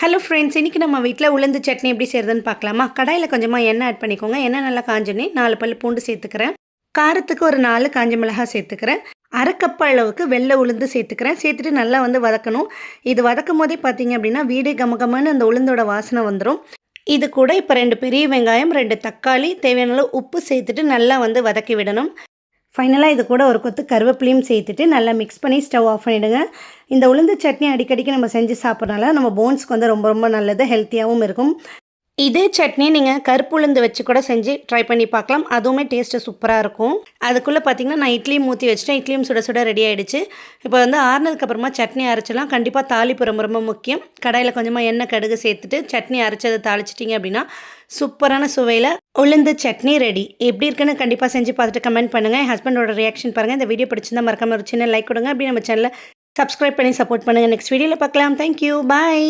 Hello friends, இன்றைக்கி நம்ம வீட்டில் உளுந்து சட்னி எப்படி செய்கிறதுன்னு பார்க்கலாமா? கடாயில் கொஞ்சமாக எண்ணெய் ஆட் பண்ணிக்கோங்க. எண்ணெய் நல்லா காஞ்சோன்னே 4 பல் பூண்டு சேர்த்துக்கிறேன். காரத்துக்கு ஒரு 4 காஞ்ச மிளகாய் சேர்த்துக்கிறேன். அரை கப் அளவுக்கு வெள்ளை உளுந்து சேர்த்துக்கிறேன். சேர்த்துட்டு நல்லா வதக்கணும். இது வதக்கும் போதே பார்த்தீங்க அப்படின்னா வீடே கமகமன்னு அந்த உளுந்தோட வாசனை வந்துடும். இது கூட இப்போ 2 பெரிய வெங்காயம், 2 தக்காளி, தேவையான அளவு உப்பு சேர்த்துட்டு நல்லா வதக்கி விடணும். ஃபைனலாக இது கூட ஒரு கொத்து கருவேப்பிலையும் சேர்த்துட்டு நல்லா மிக்ஸ் பண்ணி ஸ்டவ் ஆஃப் பண்ணிவிடுங்க. இந்த உளுந்து சட்னி அடிக்கடிக்கு நம்ம செஞ்சு சாப்பிட்றனால நம்ம போன்ஸ்க்கு ரொம்ப ரொம்ப நல்லது, ஹெல்த்தியாகவும் இருக்கும். இதே சட்னி நீங்கள் கருப்பு உளுந்து வச்சு கூட செஞ்சு ட்ரை பண்ணி பார்க்கலாம். அதுவுமே டேஸ்ட்டு சூப்பராக இருக்கும். அதுக்குள்ளே பார்த்திங்கன்னா நான் இட்லியும் ஊற்றி வச்சுட்டேன். இட்லியும் சுட சுட ரெடி ஆகிடுச்சு. இப்போ ஆறுனதுக்கப்புறமா சட்னி அரைச்சலாம். கண்டிப்பாக தாளிப்பு ரொம்ப ரொம்ப முக்கியம். கடாயில் கொஞ்சமாக எண்ணெய் கடுகு சேர்த்துட்டு சட்னி அரைச்சதை தாளிச்சிட்டிங்க அப்படின்னா சூப்பரான சுவையில் உளுந்து சட்னி ரெடி. எப்படி இருக்குன்னு கண்டிப்பாக செஞ்சு பார்த்துட்டு கமெண்ட் பண்ணுங்கள். என் ஹஸ்பண்டோட ரியாக்ஷன் பாருங்கள். இந்த வீடியோ பிடிச்சிருந்தா மறக்காம ஒரு சின்ன லைக் கொடுங்க. அப்படி நம்ம சேனலை சப்ஸ்கிரைப் பண்ணி சப்போர்ட் பண்ணுங்கள். நெக்ஸ்ட் வீடியோவில் பார்க்கலாம். தேங்க்யூ, பாய்.